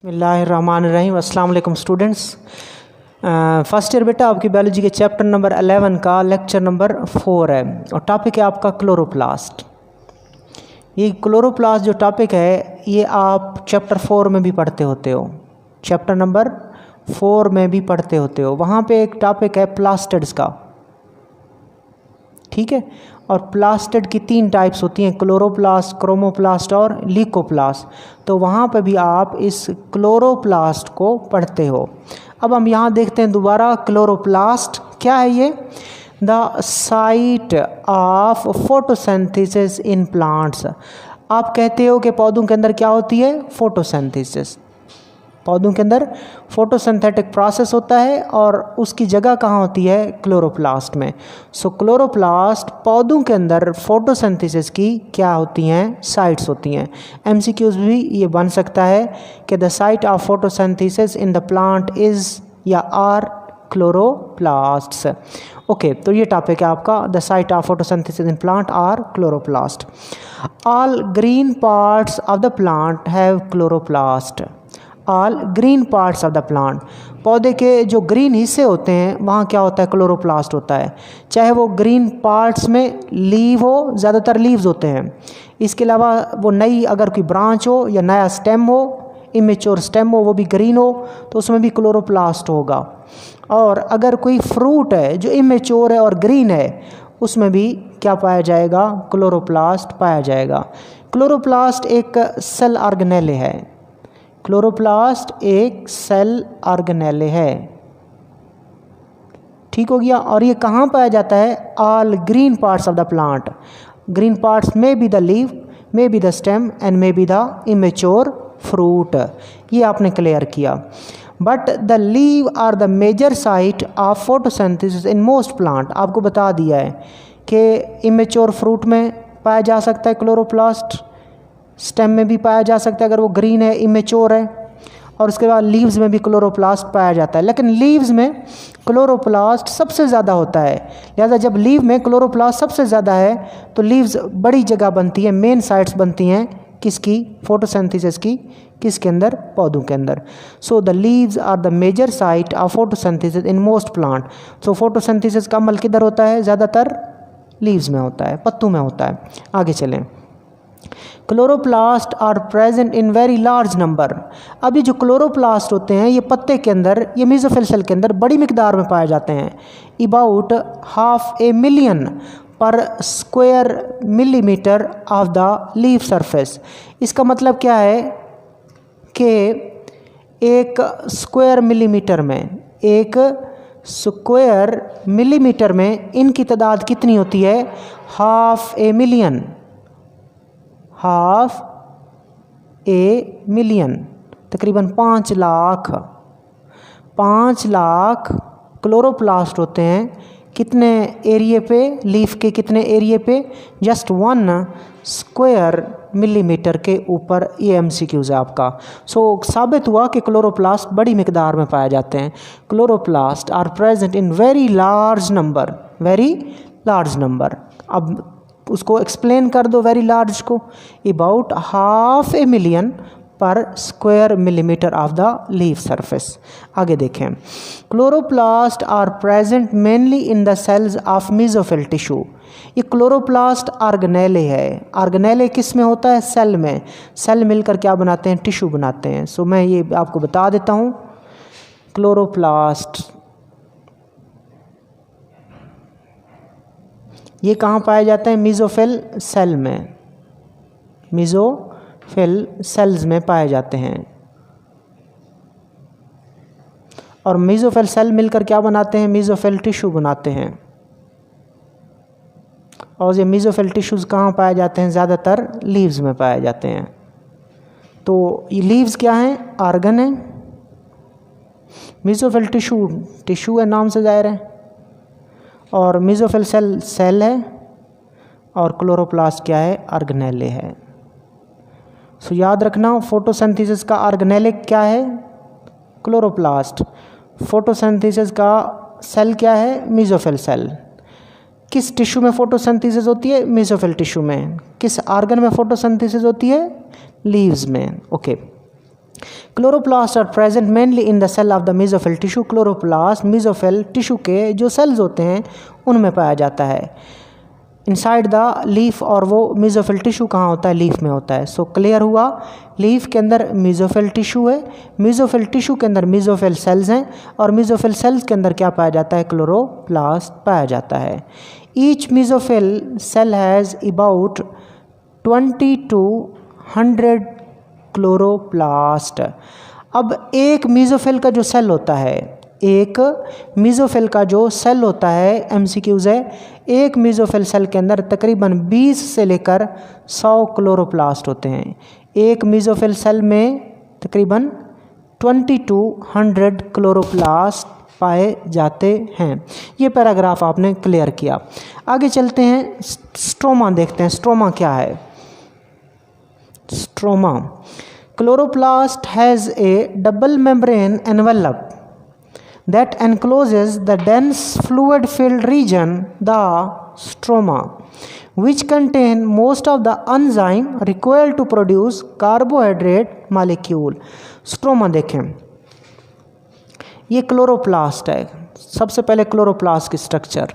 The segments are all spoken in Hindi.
बिस्मिल्लाहिर्रहमानिर्रहीम। अस्सलाम वालेकुम स्टूडेंट्स। फर्स्ट ईयर बेटा आपकी बायोलॉजी के चैप्टर नंबर 11 का लेक्चर नंबर 4 है और टॉपिक है आपका क्लोरोप्लास्ट। ये क्लोरोप्लास्ट जो टॉपिक है ये आप चैप्टर 4 में भी पढ़ते होते हो, चैप्टर नंबर 4 में भी पढ़ते होते हो। वहाँ पे एक टॉपिक है प्लास्टिड्स का, ठीक है। और प्लास्टिड की 3 टाइप्स होती हैं, क्लोरोप्लास्ट, क्रोमोप्लास्ट और ल्यूकोप्लास्ट। तो वहाँ पे भी आप इस क्लोरोप्लास्ट को पढ़ते हो। अब हम यहाँ देखते हैं दोबारा क्लोरोप्लास्ट क्या है। ये the site of photosynthesis in plants. आप कहते हो कि पौधों के अंदर क्या होती है? फोटोसिंथेसिस। पौधों के अंदर फोटोसिंथेटिक प्रोसेस होता है और उसकी जगह कहाँ होती है? क्लोरोप्लास्ट में। सो क्लोरोप्लास्ट पौधों के अंदर फोटोसिंथेसिस की क्या होती हैं? साइट्स होती हैं। एमसीक्यूज भी ये बन सकता है कि the site of photosynthesis in the plant is या आर क्लोरोप्लास्ट्स। ओके, तो ये टॉपिक है आपका the site of photosynthesis in plant are chloroplast. All green parts of the plant have chloroplast. All green parts of the plant, पौधे के जो ग्रीन हिस्से होते हैं वहाँ क्या होता है? क्लोरोप्लास्ट होता है। चाहे वो ग्रीन पार्ट्स में लीव हो, ज़्यादातर लीव्स होते हैं। इसके अलावा वो नई अगर कोई ब्रांच हो या नया स्टेम हो, इमेच्योर स्टेम हो, वो भी ग्रीन हो तो उसमें भी क्लोरोप्लास्ट होगा। और अगर कोई फ्रूट है जो इमेच्योर है और ग्रीन है उसमें भी क्या पाया जाएगा? क्लोरोप्लास्ट पाया जाएगा। क्लोरोप्लास्ट एक सेल ऑर्गेनेल है। क्लोरोप्लास्ट एक सेल ऑर्गेनेल है, ठीक हो गया। और ये कहाँ पाया जाता है? All green parts of the plant. Green parts में be the leaf, may be the stem and may be the immature fruit. ये आपने क्लियर किया। But the leaf are the major site of photosynthesis in most plant. आपको बता दिया है कि इमेच्योर फ्रूट में पाया जा सकता है क्लोरोप्लास्ट, स्टेम में भी पाया जा सकता है अगर वो ग्रीन है, इमेच्योर है, और उसके बाद लीव्स में भी क्लोरोप्लास्ट पाया जाता है। लेकिन लीव्स में क्लोरोप्लास्ट सबसे ज़्यादा होता है। लिहाजा जब लीव में क्लोरोप्लास्ट सबसे ज़्यादा है तो लीव्स बड़ी जगह बनती है, मेन साइट्स बनती हैं किसकी? फोटोसिंथेसिस की। किसके अंदर? पौधों के अंदर। So the leaves are the major site of photosynthesis in most plant. So photosynthesis का अमल किधर होता है? ज़्यादातर लीव्स में होता है, पत्तों में होता है। आगे चलें। Chloroplast are present in very large number. अब ये जो क्लोरोप्लास्ट होते हैं ये पत्ते के अंदर, ये मेसोफिल सेल के अंदर बड़ी मिकदार में पाए जाते हैं। अबाउट 500,000 पर square millimetre of the leaf surface. इसका मतलब क्या है कि एक स्क्वायर मिलीमीटर में, एक स्क्वायर मिलीमीटर में इनकी तादाद कितनी होती है? 500,000, 500,000, तकरीबन 5 लाख। 5 लाख क्लोरोप्लास्ट होते हैं कितने एरिए पे? लीफ के कितने एरिए पे? जस्ट 1 स्क्वायर मिलीमीटर के ऊपर। ये एमसीक्यूज है आपका। सो साबित हुआ कि क्लोरोप्लास्ट बड़ी मिकदार में पाए जाते हैं। Chloroplast are present in very large number, very large number. अब उसको एक्सप्लेन कर दो वेरी लार्ज को। अबाउट 500,000 पर square millimetre of the leaf surface. आगे देखें। Chloroplast are present mainly in the cells of mesophyll tissue. ये क्लोरोप्लास्ट ऑर्गेनेले है। ऑर्गेनेले किस में होता है? सेल में। सेल मिलकर क्या बनाते हैं? टिश्यू बनाते हैं। सो मैं ये आपको बता देता हूँ। क्लोरोप्लास्ट ये कहाँ पाए जाते हैं? मेसोफिल सेल में। मेसोफिल सेल्स में पाए जाते हैं। और मेसोफिल सेल मिलकर क्या बनाते हैं? मेसोफिल टिश्यू बनाते हैं। और ये मेसोफिल टिश्यूज़ कहाँ पाए जाते हैं? ज़्यादातर लीव्स में पाए जाते हैं। तो ये लीव्स क्या हैं? ऑर्गन है। मेसोफिल टिश्यू टिश्यू है, नाम से जाहिर है। और मेसोफिल सेल सेल है। और क्लोरोप्लास्ट क्या है? ऑर्गेनेले है। सो याद रखना, फोटोसिंथेसिस का ऑर्गेनेले क्या है? क्लोरोप्लास्ट। फोटोसिंथेसिस का सेल क्या है? Mesophyll cell. किस टिश्यू में फोटोसिंथेसिस होती है? मेसोफिल टिश्यू में। किस ऑर्गन में फोटोसिंथेसिस होती है? लीव्स में। Okay, chloroplast are present mainly in the cell of the mesophyll tissue. Chloroplast mesophyll tissue के जो सेल्स होते हैं उनमें पाया जाता है। इनसाइड द लीफ, और वो मेसोफिल टिश्यू कहाँ होता है? लीफ में होता है। सो क्लियर हुआ, लीफ के अंदर मेसोफिल टिश्यू है, मेसोफिल टिश्यू के अंदर मेसोफिल सेल्स हैं, और मेसोफिल सेल्स के अंदर क्या पाया जाता है? क्लोरोप्लास्ट पाया जाता है। Each mesophyll cell has about 20 to 100 chloroplast. अब एक मेसोफिल का जो सेल होता है, एक मेसोफिल का जो सेल होता है, एमसीक्यूज है, एक मेसोफिल सेल के अंदर तकरीबन 20 से लेकर 100 क्लोरोप्लास्ट होते हैं। एक मेसोफिल सेल में तकरीबन 20 to 100 क्लोरोप्लास्ट पाए जाते हैं। ये पैराग्राफ आपने क्लियर किया। आगे चलते हैं, स्ट्रोमा देखते हैं। स्ट्रोमा क्या है? Stroma, chloroplast has a double membrane envelope that encloses the dense fluid filled region, the stroma, which contain most of the enzyme required to produce carbohydrate molecule। Stroma देखें, ये क्लोरोप्लास्ट है। सबसे पहले क्लोरोप्लास्ट की स्ट्रक्चर,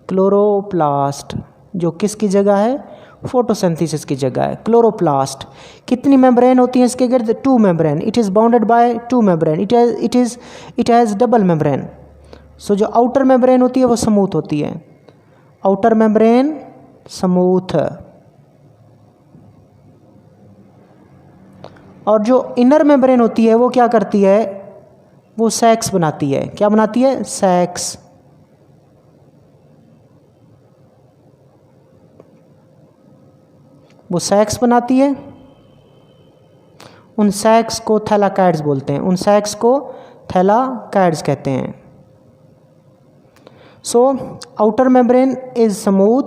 क्लोरोप्लास्ट जो किसकी जगह है? फोटोसिंथेसिस की जगह है। क्लोरोप्लास्ट कितनी मेम्ब्रेन होती है इसके गिर्द? 2 membrane. It is bounded by 2 membrane. It has double membrane. So जो आउटर मेम्ब्रेन होती है वो स्मूथ होती है, आउटर मेम्ब्रेन स्मूथ, और जो इनर मेम्ब्रेन होती है वो क्या करती है? वो सैक्स बनाती है। क्या बनाती है? सैक्स। वो सैक्स बनाती है। उन सैक्स को थैलाकाइड्स बोलते हैं, उन सैक्स को थैलाकाइड्स कहते हैं। So outer membrane is smooth,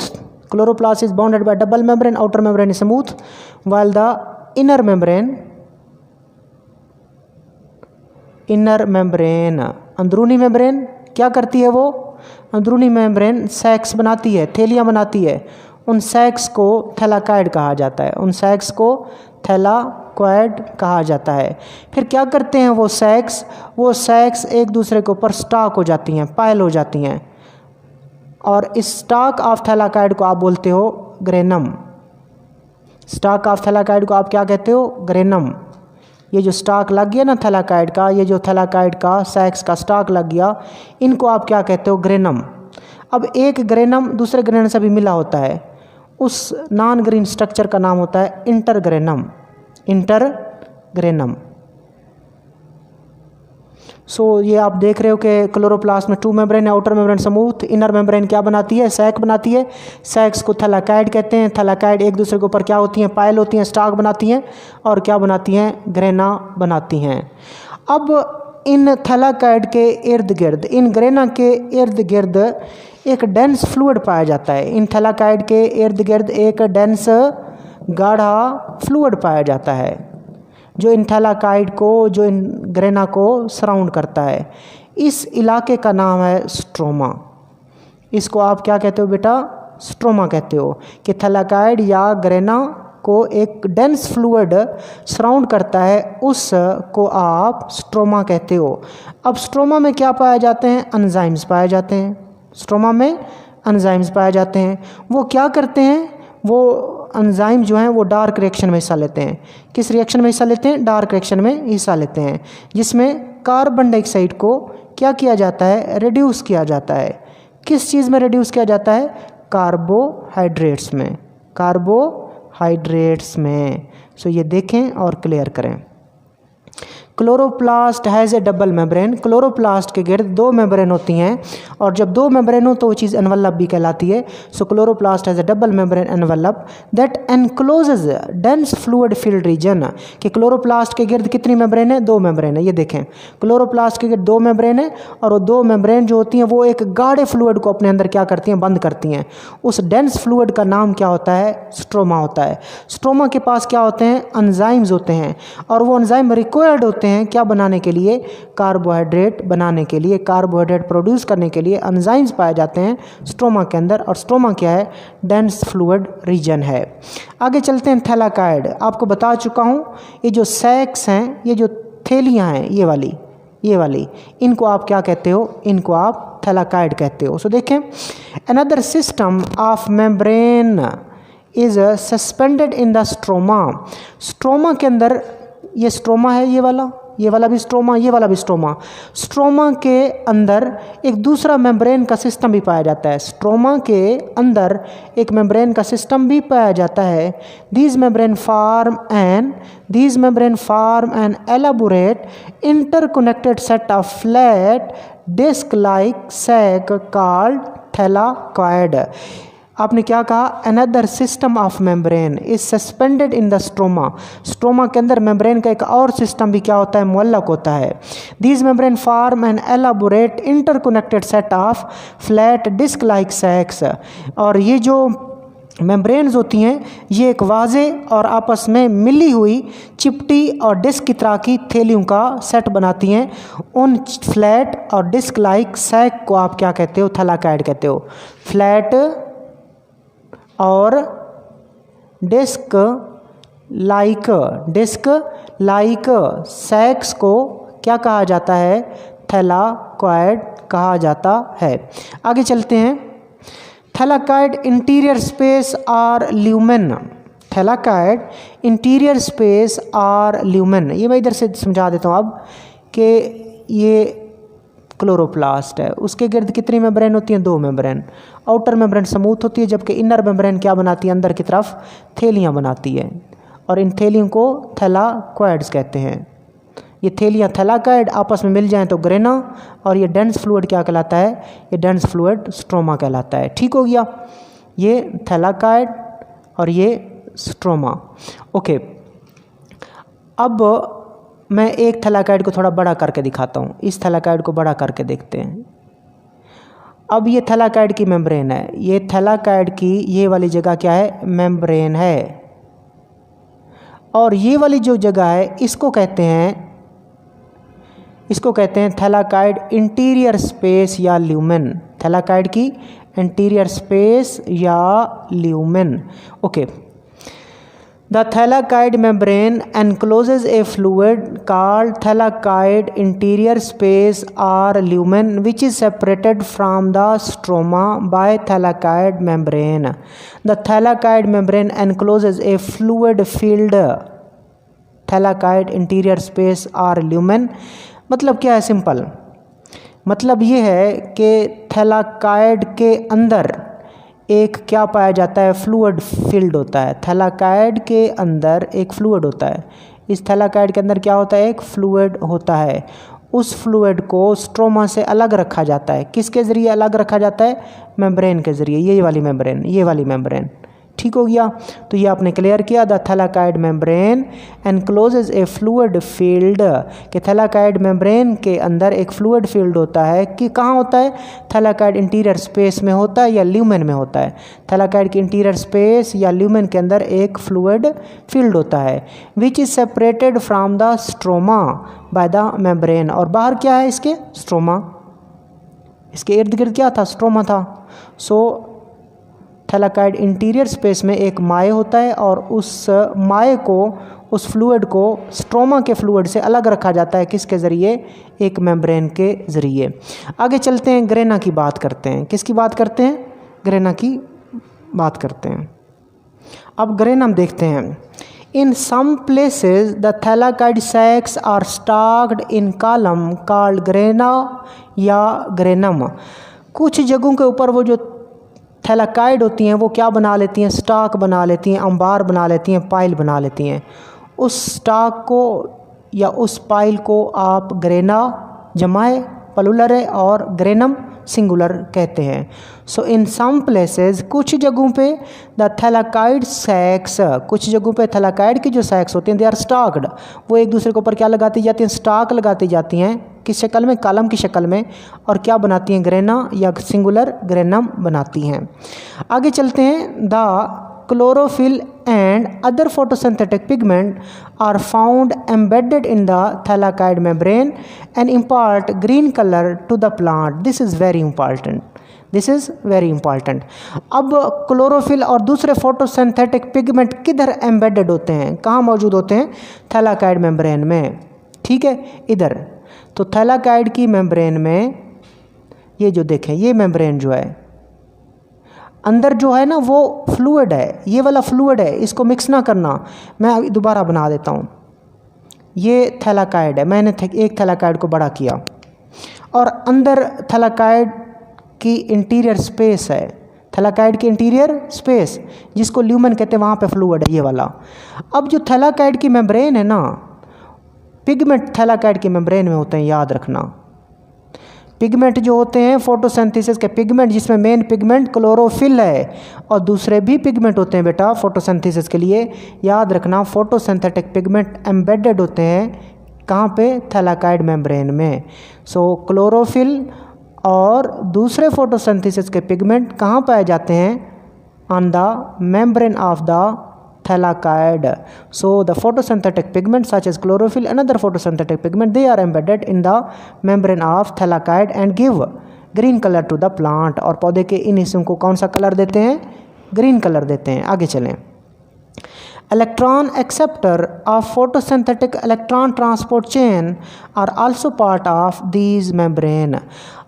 chloroplast is bounded by double membrane, outer membrane is smooth, while the inner membrane अंदरूनी मेम्ब्रेन क्या करती है? वो अंदरूनी मेम्ब्रेन सैक्स बनाती है, थैलियाँ बनाती है। उन सैक्स को थैलाकाइड कहा जाता है, उन सैक्स को थैलाकॉइड कहा जाता है। फिर क्या करते हैं वो सैक्स एक दूसरे के ऊपर स्टॉक हो जाती हैं, पायल हो जाती हैं, और इस स्टॉक ऑफ थैलाकाइड को आप बोलते हो ग्रेनम। स्टॉक ऑफ थैलाकाइड को आप क्या कहते हो? ग्रेनम। ये जो स्टॉक लग गया ना थैलाकाइड का, ये जो थैलाकाइड का सैक्स का स्टॉक लग गया, इनको आप क्या कहते हो? ग्रेनम। अब एक ग्रेनम दूसरे ग्रेनम से भी मिला होता है, उस नॉन ग्रीन स्ट्रक्चर का नाम होता है इंटरग्रेनम। इंटरग्रेनम। सो ये आप देख रहे हो कि क्लोरोप्लास्ट में 2 मेम्ब्रेन है, outer membrane smooth, inner membrane क्या बनाती है? सैक बनाती है। सैक्स को थैलाकाइड कहते हैं। थैलाकाइड एक दूसरे के ऊपर क्या होती हैं? पायल होती हैं, स्टॉक बनाती हैं, और क्या बनाती हैं? ग्रेना बनाती हैं। अब इन थैलाकाइड के इर्द गिर्द, इन ग्रेना के इर्द गिर्द एक डेंस फ्लूइड पाया जाता है। इन थैलाकाइड के इर्द गिर्द एक डेंस गाढ़ा फ्लूइड पाया जाता है जो इन थैलाकाइड को, जो इन ग्रेना को सराउंड करता है। इस इलाके का नाम है स्ट्रोमा। इसको आप क्या कहते हो बेटा? स्ट्रोमा कहते हो। कि थैलाकाइड या ग्रेना को एक डेंस फ्लूइड सराउंड करता है, उस को आप स्ट्रोमा कहते हो। अब स्ट्रोमा में क्या पाए जाते हैं? एंजाइम्स पाए जाते हैं। स्ट्रोमा में एंजाइम्स पाए जाते हैं। वो क्या करते हैं? वो एंजाइम जो हैं वो डार्क रिएक्शन में हिस्सा लेते हैं। किस रिएक्शन में हिस्सा लेते हैं? डार्क रिएक्शन में हिस्सा लेते हैं, जिसमें कार्बन डाइऑक्साइड को क्या किया जाता है? रिड्यूस किया जाता है। किस चीज़ में रिड्यूस किया जाता है? कार्बोहाइड्रेट्स में, कार्बोहाइड्रेट्स में। सो ये देखें और क्लियर करें। Chloroplast has a double membrane. Chloroplast के गिर्द 2 मेम्ब्रेन होती हैं, और जब 2 मेम्ब्रेन हो तो वो चीज़ एनवेलप भी कहलाती है। So chloroplast has a double membrane envelope that encloses dense fluid field region. कि क्लोरोप्लास्ट के गिर्द कितनी मेम्ब्रेन है? 2 मेम्ब्रेन है। ये देखें, क्लोरोप्लास्ट के गिर्द 2 मेम्ब्रेन है, और वो 2 मेम्ब्रेन जो होती हैं वो एक गाढ़े फ्लूइड को अपने अंदर क्या करती हैं? बंद करती हैं। उस डेंस फ्लूइड का नाम क्या होता है? स्ट्रोमा होता है। स्ट्रोमा के पास क्या होते हैं? एंजाइम्स होते हैं, और वो एंजाइम रिक्वायर्ड होते पड़ते हैं क्या बनाने के लिए, कार्बोहाइड्रेट बनाने के लिए, कार्बोहाइड्रेट प्रोड्यूस करने के लिए एंजाइम्स पाए जाते हैं स्ट्रोमा के अंदर। और स्ट्रोमा क्या है, डेंस फ्लूइड रीजन है। आगे चलते हैं थैलाकाइड। आपको बता चुका हूँ ये जो सैक्स हैं, ये जो थैलियाँ हैं, ये वाली इनको आप क्या कहते हो, इनको आप थैलाकाइड कहते हो। सो देखें, another system of membrane is suspended in the stroma. Stroma के अंदर, ये स्ट्रोमा है, ये वाला भी स्ट्रोमा, ये वाला भी स्ट्रोमा। स्ट्रोमा के अंदर एक दूसरा मेम्ब्रेन का सिस्टम भी पाया जाता है। स्ट्रोमा के अंदर एक मेम्ब्रेन का सिस्टम भी पाया जाता है। These membrane form an elaborate interconnected set of flat disc like sac called thylakoid. आपने क्या कहा, another system of membrane is suspended in the stroma. Stroma के अंदर मेम्ब्रेन का एक और सिस्टम भी क्या होता है, मुअल्लक होता है। These membrane form an elaborate interconnected set of flat disc like sacs. और ये जो मेम्ब्रेन्स होती हैं ये एक वाजे और आपस में मिली हुई चिपटी और डिस्क की तरह की थैलियों का सेट बनाती हैं। उन फ्लैट और डिस्क लाइक सैक को आप क्या कहते हो, थैलाकाइड कहते हो। फ्लैट और डिस्क लाइक सैक्स को क्या कहा जाता है, थैलाकॉइड कहा जाता है। आगे चलते हैं, थैलाकॉइड इंटीरियर स्पेस और ल्यूमेन। थैलाकॉइड इंटीरियर स्पेस और ल्यूमेन, ये मैं इधर से समझा देता हूँ अब कि ये क्लोरोप्लास्ट है, उसके गिर्द कितनी मेम्ब्रेन होती हैं, 2 मेम्ब्रेन। आउटर मेम्ब्रेन स्मूथ होती है, जबकि इनर मेम्ब्रेन क्या बनाती है, अंदर की तरफ थैलियाँ बनाती है, और इन थैलियों को थैलाकॉइड्स कहते हैं। ये थैलियाँ थैलाकॉइड आपस में मिल जाएं तो ग्रेना, और ये डेंस फ्लूइड क्या कहलाता है, ये डेंस फ्लूइड स्ट्रोमा कहलाता है। ठीक हो गया, ये थैलाकॉइड और ये स्ट्रोमा। ओके, अब मैं एक थैलाकॉइड को थोड़ा बड़ा करके दिखाता हूँ। इस थैलाकॉइड को बड़ा करके देखते हैं। अब ये थैलाकॉइड की मेम्ब्रेन है, ये थैलाकॉइड की ये वाली जगह क्या है, मेम्ब्रेन है। और ये वाली जो जगह है इसको कहते हैं थैलाकॉइड इंटीरियर स्पेस या ल्यूमेन। थैलाकॉइड की इंटीरियर स्पेस या lumen. Okay, The thalakide membrane encloses a fluid called thalakide interior space or lumen, which is separated from the stroma by thalakide membrane. The thalakide membrane encloses a fluid filled thalakide interior space or lumen. मतलब क्या है, सिंपल मतलब ये है कि थैलाकॉइड के अंदर एक क्या पाया जाता है, फ्लूइड फील्ड होता है। थैलाकॉइड के अंदर एक फ्लूइड होता है। इस थैलाकॉइड के अंदर क्या होता है, एक फ्लूइड होता है। उस फ्लूइड को स्ट्रोमा से अलग रखा जाता है। किसके ज़रिए अलग रखा जाता है, मेम्ब्रेन के ज़रिए। ये वाली मेम्ब्रेन। ठीक हो गया, तो ये आपने क्लियर किया। The thylakoid membrane encloses A fluid field, कि थैलाकॉइड मेम्ब्रेन के अंदर एक फ्लूइड फील्ड होता है। कि कहाँ होता है, थैलाकॉइड इंटीरियर स्पेस में होता है या ल्यूमेन में होता है। थैलाकॉइड के इंटीरियर स्पेस या ल्यूमेन के अंदर एक फ्लूइड फील्ड होता है, which is separated from the stroma by the membrane. और बाहर क्या है इसके, स्ट्रोमा। इसके इर्द गिर्द क्या था, स्ट्रोमा था। सो थैलाकॉइड इंटीरियर स्पेस में एक माए होता है, और उस माए को, उस फ्लूइड को स्ट्रोमा के फ्लूइड से अलग रखा जाता है। किसके ज़रिए, एक मेम्ब्रेन के ज़रिए। आगे चलते हैं, ग्रेना की बात करते हैं। किसकी बात करते हैं, ग्रेना की बात करते हैं। अब ग्रेना हम देखते हैं। In some places the thylakoid sacs are stacked in column called grana या ग्रेनम। कुछ जगहों के ऊपर वो जो थैलाकॉइड होती हैं वो क्या बना लेती हैं, स्टॉक बना लेती हैं, अंबार बना लेती हैं, पाइल बना लेती हैं। उस स्टॉक को या उस पाइल को आप ग्रेना जमाए प्लूरल है और ग्रेनम सिंगुलर कहते हैं। सो इन सम प्लेसेस, कुछ जगहों पे द थैलाकॉइड सैक्स, कुछ जगहों पे थैलाकॉइड की जो सैक्स होती हैं दे आर स्टॉक्ड, वो एक दूसरे के ऊपर क्या लगाती जाती हैं, स्टॉक लगाती जाती हैं। किस शक्ल में, कॉलम की शक्ल में। और क्या बनाती हैं, ग्रेना या सिंगुलर ग्रेनम बनाती हैं। आगे चलते हैं, the chlorophyll and other photosynthetic pigment are found embedded in the thalakkoid membrane and impart green color to the plant. This is very important. This is very important. अब क्लोरोफिल और दूसरे फोटोसिंथेटिक पिगमेंट किधर एम्बेडेड होते हैं, कहाँ मौजूद होते हैं? थैलाकाइड मेम्ब्रेन में। ठीक है, इधर। तो थैलाकाइड की मेम्ब्रेन में ये जो देखें, ये मेम्ब्रेन जो है अंदर जो है ना वो फ्लूइड है, ये वाला फ्लूइड है, इसको मिक्स ना करना, मैं दोबारा बना देता हूँ। ये थैलाकाइड है, मैंने एक थैलाकाइड को बड़ा किया और अंदर थैलाकाइड की इंटीरियर स्पेस है, थैलाकाइड की इंटीरियर स्पेस जिसको ल्यूमेन कहते हैं, वहाँ पे फ्लूइड है ये वाला। अब जो थैलाकाइड की मेम्ब्रेन है ना, पिगमेंट थैलाकाइड की मेम्ब्रेन में होते हैं, याद रखना। पिगमेंट जो होते हैं फोटोसिंथेसिस के पिगमेंट, जिसमें मेन पिगमेंट क्लोरोफिल है और दूसरे भी पिगमेंट होते हैं बेटा फोटोसिंथेसिस के लिए, याद रखना। फोटोसिंथेटिक पिगमेंट एम्बेडेड होते हैं कहाँ पे? थैलाकाइड मेम्ब्रेन में। सो क्लोरोफिल और दूसरे फोटोसिंथेसिस के पिगमेंट कहाँ पाए जाते हैं? On the membrane of the thalakkoid. So the photosynthetic pigments such as chlorophyll and other photosynthetic pigment, they are embedded in the membrane of thalakkoid and give green color to the plant. और पौधे के इन हिस्सों को कौन सा कलर देते हैं? ग्रीन कलर देते हैं। आगे चलें। Electron acceptor of photosynthetic electron transport chain are also part of these membrane.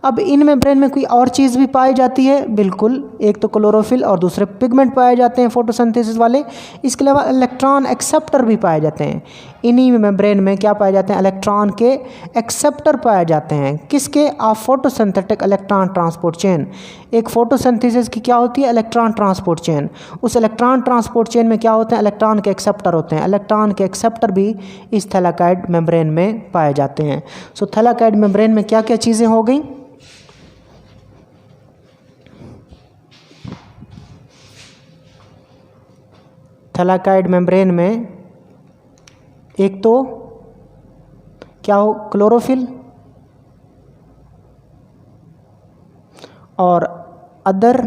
अब इन मेम्ब्रेन में कोई और चीज़ भी पाई जाती है? बिल्कुल, एक तो क्लोरोफिल और दूसरे पिगमेंट पाए जाते हैं फोटोसिंथेसिस वाले, इसके अलावा इलेक्ट्रॉन एक्सेप्टर भी पाए जाते हैं। इन्हीं मेम्ब्रेन में क्या पाए जाते हैं? इलेक्ट्रॉन के एक्सेप्टर पाए जाते हैं। किसके? Of photosynthetic electron transport chain. एक फोटोसिंथेसिस की क्या होती है? Electron transport chain. उस इलेक्ट्रॉन ट्रांसपोर्ट चेन में क्या होते हैं? इलेक्ट्रॉन के एक्सेप्टर होते हैं। इलेक्ट्रॉन के एक्सेप्टर भी इस थैलाकाइड मेम्ब्रेन में पाए जाते हैं। सो थैलाकाइड मेम्ब्रेन में क्या क्या चीज़ें हो गई? थैलाकाइड मेम्ब्रेन में एक तो क्या हो? क्लोरोफिल और other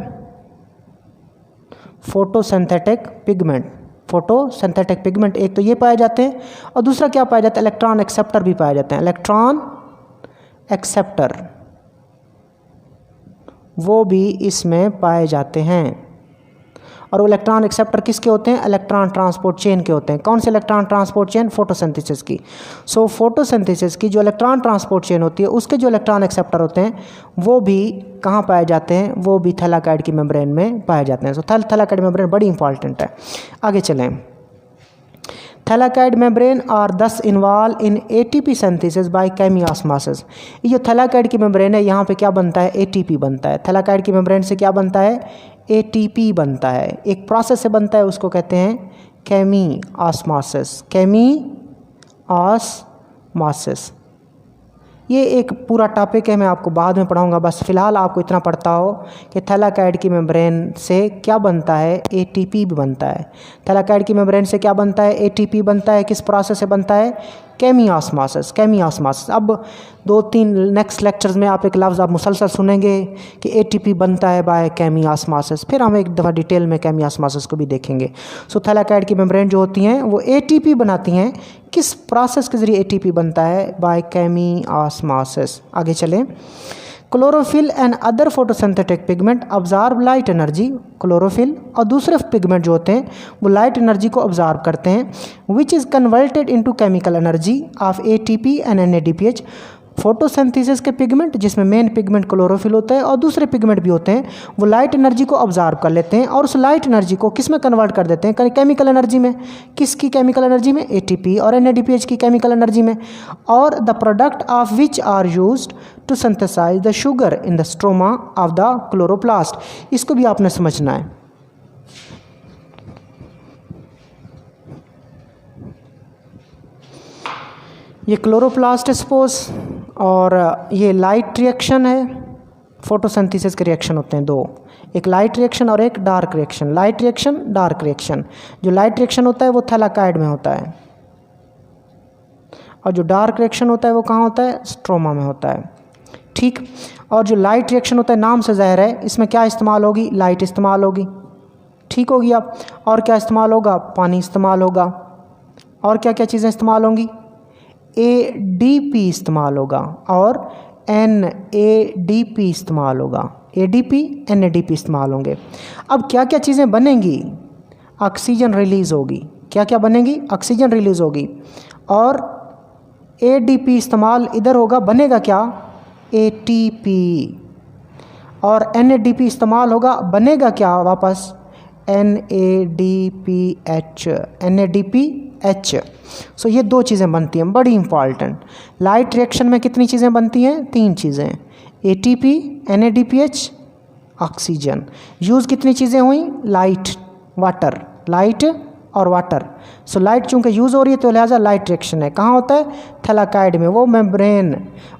photosynthetic pigment. Photosynthetic pigment एक तो ये पाए जाते हैं और दूसरा क्या पाया जाता है? इलेक्ट्रॉन एक्सेप्टर भी पाए जाते हैं। इलेक्ट्रॉन एक्सेप्टर वो भी इसमें पाए जाते हैं। और वो इलेक्ट्रॉन एक्सेप्टर किसके होते हैं? इलेक्ट्रॉन ट्रांसपोर्ट चेन के होते हैं। कौन से इलेक्ट्रॉन ट्रांसपोर्ट चेन? फोटोसिंथेसिस की। सो फोटोसिंथेसिस की जो इलेक्ट्रॉन ट्रांसपोर्ट चेन होती है उसके जो इलेक्ट्रॉन एक्सेप्टर होते हैं वो भी कहाँ पाए जाते हैं? वो भी थैलाकाइड की मेम्ब्रेन में पाए जाते हैं। सो थैलाकाइड मेम्ब्रेन बड़ी इंपॉर्टेंट है। आगे चलें। थैलाकाइड मेम्ब्रेन आर दस involve in ATP synthesis by chemiosmosis. ये जो थैलाकाइड की मेम्ब्रेन है यहाँ पे क्या बनता है? एटीपी बनता है। थैलाकाइड की मेम्ब्रेन से क्या बनता है? एटीपी बनता है। एक प्रोसेस से बनता है, उसको कहते हैं केमियोस्मोसिस। केमियोस्मोसिस ये एक पूरा टॉपिक है, मैं आपको बाद में पढ़ाऊंगा। बस फिलहाल आपको इतना पढ़ता हो कि थैलाकाइड की मेम्ब्रेन से क्या बनता है? एटीपी भी बनता है। थैलाकाइड की मेम्ब्रेन से क्या बनता है? एटीपी बनता है। किस प्रोसेस से बनता है? केमियोस्मोसिस। केमियोस्मोसिस। अब 2-3 नेक्स्ट लेक्चर्स में आप एक लफ्ज़ आप मुसलसल सुनेंगे कि एटीपी बनता है बाय केमियोस्मोसिस। फिर हम एक दफ़ा डिटेल में केमियोस्मोसिस को भी देखेंगे। सो थैलाकाइड की मेम्ब्रेन जो होती हैं वो एटीपी बनाती हैं। किस प्रोसेस के ज़रिए एटीपी बनता है? By chemiosmosis. आगे चलें। Chlorophyll and other photosynthetic pigment observe light energy. Chlorophyll और दूसरे पिगमेंट जो होते हैं वो लाइट एनर्जी को ऑब्जर्व करते हैं, which is converted into chemical energy of ATP and NADPH. Photosynthesis के पिगमेंट जिसमें मेन पिगमेंट क्लोरोफिल होता है और दूसरे पिगमेंट भी होते हैं, वो लाइट एनर्जी को ऑब्जर्व कर लेते हैं और उस लाइट एनर्जी को किस में कन्वर्ट कर देते हैं? केमिकल एनर्जी में। किसकी केमिकल एनर्जी में? एटीपी और एनएडीपीएच की केमिकल एनर्जी में। और the product of which are used to synthesise the sugar in the stroma of the chloroplast. इसको भी आपने समझना है। ये क्लोरोप्लास्ट है सपोज, और ये लाइट रिएक्शन है। फोटोसिंथेसिस के रिएक्शन होते हैं दो, एक लाइट रिएक्शन और एक dark reaction. Light reaction, dark reaction. जो लाइट रिएक्शन होता है वो थैलाकाइड में होता है और जो डार्क रिएक्शन होता है वो कहाँ होता है? स्ट्रोमा में होता है। ठीक। और जो लाइट रिएक्शन होता है, नाम से ज़ाहिर है इसमें क्या इस्तेमाल होगी? लाइट इस्तेमाल होगी। ठीक हो गया। और क्या इस्तेमाल होगा? पानी इस्तेमाल होगा। और क्या क्या चीज़ें इस्तेमाल होंगी? ADP इस्तेमाल होगा और NADP इस्तेमाल होगा। ADP NADP इस्तेमाल होंगे। अब क्या क्या चीज़ें बनेंगी? ऑक्सीजन रिलीज़ होगी। क्या क्या बनेंगी? ऑक्सीजन रिलीज़ होगी। और ADP इस्तेमाल इधर होगा, बनेगा क्या? ATP। और NADP इस्तेमाल होगा, बनेगा क्या वापस? NADPH। NADPH। सो ये दो चीज़ें बनती हैं, बड़ी इंपॉर्टेंट। लाइट रिएक्शन में कितनी चीज़ें बनती हैं? 3 चीज़ें, ATP, NADPH, ऑक्सीजन। यूज़ कितनी चीज़ें हुई? लाइट, वाटर, लाइट और वाटर। सो लाइट चूँकि यूज़ हो रही है तो लिहाजा लाइट रिएक्शन है। कहाँ होता है? थैलाकाइड में। वो मेम्ब्रेन,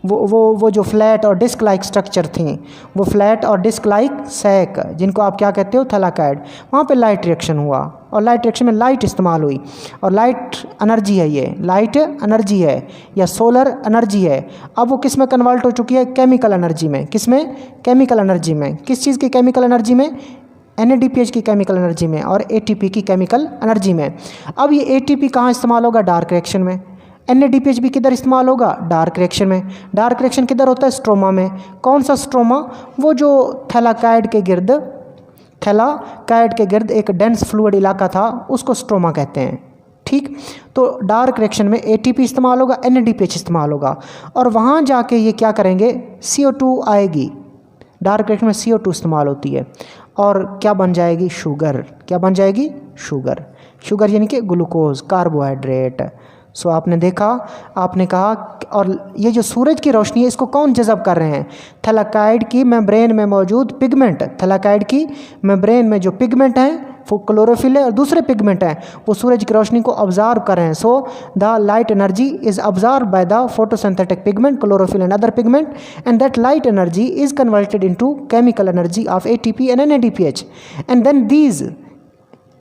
वो जो फ्लैट और डिस्क लाइक स्ट्रक्चर थी, वो फ्लैट और डिस्क लाइक सैक, जिनको आप क्या कहते हो? थैलाकाइड। वहाँ पे लाइट रिएक्शन हुआ और लाइट रिएक्शन में लाइट इस्तेमाल हुई। और लाइट एनर्जी है, ये लाइट एनर्जी है या सोलर एनर्जी है। अब वो किस में कन्वर्ट हो चुकी है? केमिकल एनर्जी में। किस में? केमिकल एनर्जी में। किस चीज़ की केमिकल एनर्जी में? NADPH की केमिकल एनर्जी में और ATP की केमिकल एनर्जी में। अब ये ATP कहाँ इस्तेमाल होगा? डार्क रिएक्शन में। NADPH भी किधर इस्तेमाल होगा? डार्क रिएक्शन में। डार्क रिएक्शन किधर होता है? स्ट्रोमा में। कौन सा स्ट्रोमा? वो जो थैलाकाइड के गिर्द एक डेंस फ्लूइड इलाका था, उसको स्ट्रोमा कहते हैं। ठीक, तो डार्क रिएक्शन में ATP इस्तेमाल होगा, NADPH इस्तेमाल होगा। और वहाँ जाके ये क्या करेंगे? CO2 आएगी। डार्क रिएक्शन में CO2 इस्तेमाल होती है और क्या बन जाएगी? शुगर। क्या बन जाएगी? शुगर। शुगर यानी कि ग्लूकोज, कार्बोहाइड्रेट। सो आपने देखा, आपने कहा। और ये जो सूरज की रोशनी है, इसको कौन जज़ब कर रहे हैं? थैलाकाइड की मेम्ब्रेन में मौजूद पिगमेंट। थैलाकाइड की मेम्ब्रेन में जो पिगमेंट हैं, वो क्लोरोफिल है और दूसरे पिगमेंट हैं, वो सूरज की रोशनी को ऑब्जर्व कर रहे हैं। So the light energy is observe by the photosynthetic pigment, chlorophyll and other pigment, and that light energy is converted into chemical energy of ATP and NADPH, and then these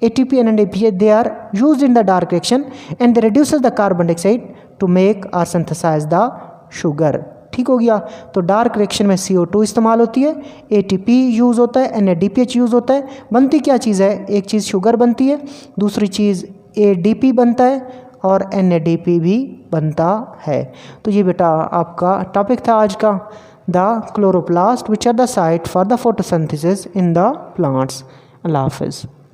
ATP and NADPH, they are used in the dark reaction and they reduces the carbon dioxide to make or synthesize the sugar। ठीक हो गया। तो डार्क रिएक्शन में CO2 इस्तेमाल होती है, ATP यूज़ होता है, NADPH यूज़ होता है। बनती क्या चीज़ है? एक चीज़ शुगर बनती है, दूसरी चीज़ ADP बनता है और NADP भी बनता है। तो ये बेटा आपका टॉपिक था आज का, the chloroplast which are the site for the photosynthesis in the plants. अल्लाह हाफिज़।